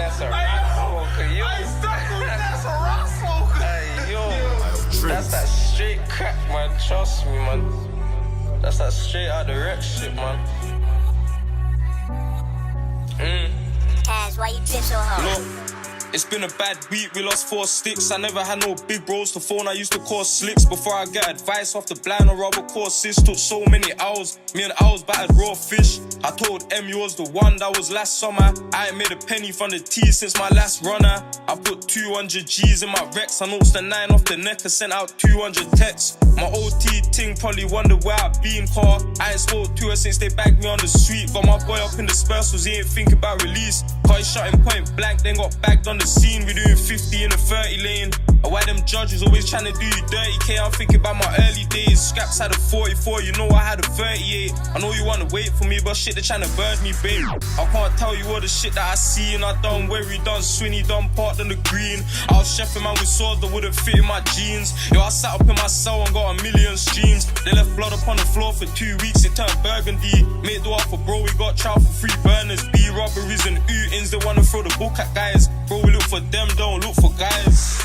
That's a rock smoker, yo. That's a rock smoker. Hey, yo. That's that straight crack, man. Trust me, man. That's that straight out the wreck shit, man. Taz, why you been so hard? Look, it's been a bad week, we lost 4 sticks. I never had no big bros to phone, I used to call slicks. Before I got advice off the blind or rubber courses. Took so many hours, me and Owls battered raw fish. I told M you was the one, that was last summer. I ain't made a penny from the T since my last runner. I put 200 G's in my Rex, I noticed the 9 off the neck, I sent out 200 texts. My OT ting probably wonder where I been, car. I ain't spoke to her since they bagged me on the street. Got my boy up in the specials, he ain't thinking about release. Car he shot him point blank, then got bagged on the scene. We doing 50 in a 30 lane. And why them judges always trying to do you dirty, K? I'm thinking about my early days. Scraps had a 44, you know I had a 38. I know you wanna wait for me, but shit, they trying to bird me, babe. I can't tell you all the shit that I see. And I done Werry, done Swinny, done parked on the green. I was chefing man with swords that wouldn't fit in my jeans. Yo, I sat up in my cell and got a million streams. They left blood up on the floor for 2 weeks, it turned burgundy. Made the offer, bro, we got trial for 3 burners. B robberies and ootings, they wanna throw the book at guys. Bro, we look for them, don't look for guys.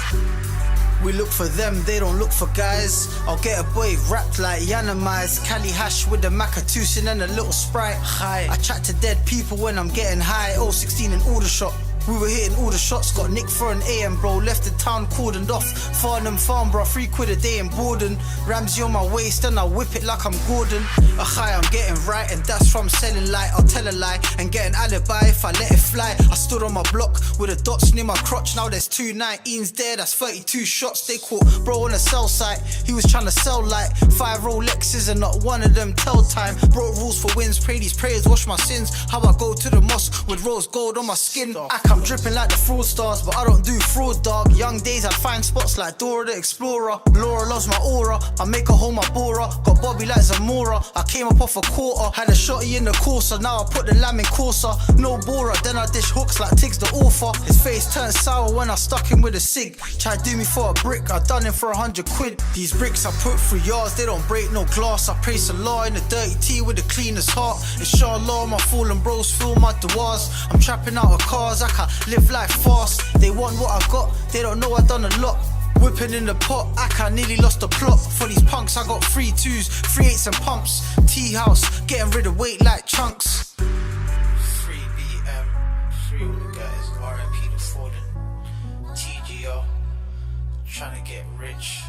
We look for them, they don't look for guys. I'll get a boy wrapped like Yanamize. Cali hash with the Macatusin and a little Sprite. High. I chat to dead people when I'm getting high. 016 in Aldershot. We were hitting all the shots, got nicked for an AM, bro. Left the town cordoned off. Farnham Farm, bro. 3 quid a day in Borden. Ramsey on my waist, and I whip it like I'm Gordon. A high, I'm getting right, and that's from selling light. I'll tell a lie and get an alibi if I let it fly. I stood on my block with a dots near my crotch. Now there's 2 19s there, that's 32 shots. They caught bro on a cell site. He was trying to sell like 5 Rolexes and not one of them tell time. Broke rules for wins, pray these prayers, wash my sins. How I go to the mosque with rose gold on my skin. I'm dripping like the fraudstars, but I don't do fraud, dog. Young days I'd find spots like Dora the Explorer. Laura loves my aura, I make her hold my Bora. Got Bobby like Zamora, I came up off a quarter. Had a shotty in the Corsa, now I put the lamb in Corsa. No Bora, then I dish hooks like Tiggs the author. His face turned sour when I stuck him with a cig. Tried do me for a brick, I done him for 100 quid. These bricks I put through yards, they don't break no glass. I praise the law in the dirty tea with the cleanest heart. Inshallah, my fallen bros fill my doors. I'm trapping out of cars, I can't live life fast. They want what I got, they don't know I done a lot. Whipping in the pot, I nearly lost the plot. For these punks, I got 3 2s, 3 8s and pumps. T-house, getting rid of weight like chunks. Free BM, free all the guys, RIP to Forden. TGR, trying to get rich.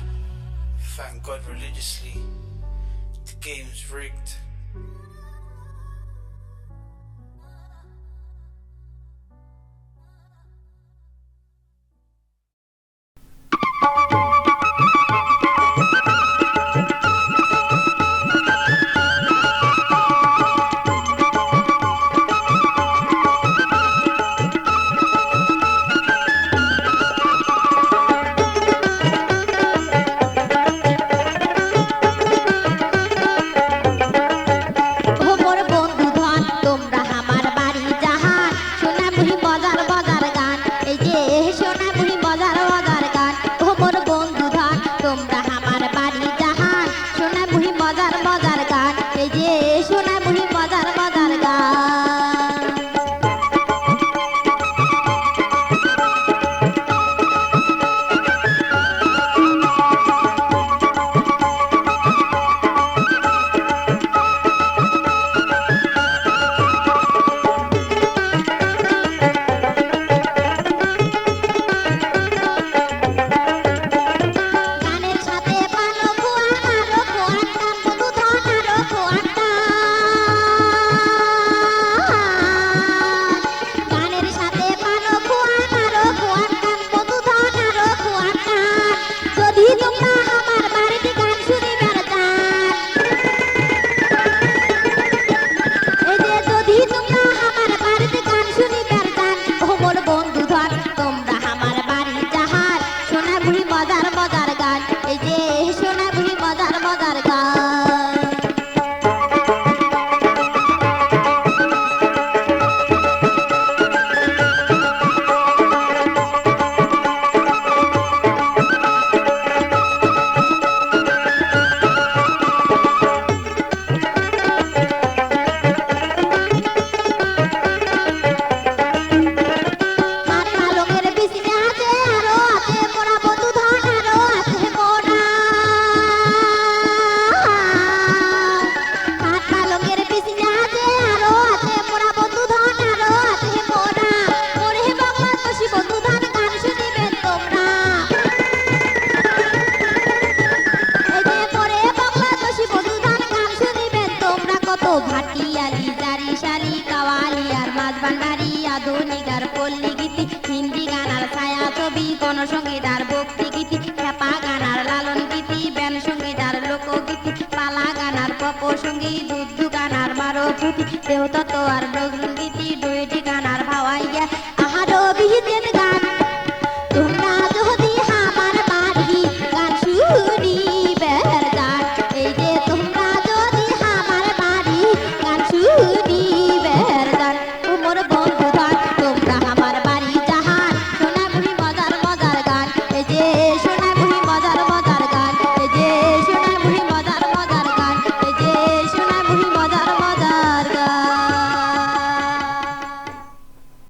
Thank God religiously. The game's rigged. সঙ্গীত আর ভক্তি গীতি, খ্যাপা গান আর লালন গীতি, ban সঙ্গীত আর লোকগীতি, পালা গান আর pop সঙ্গীত,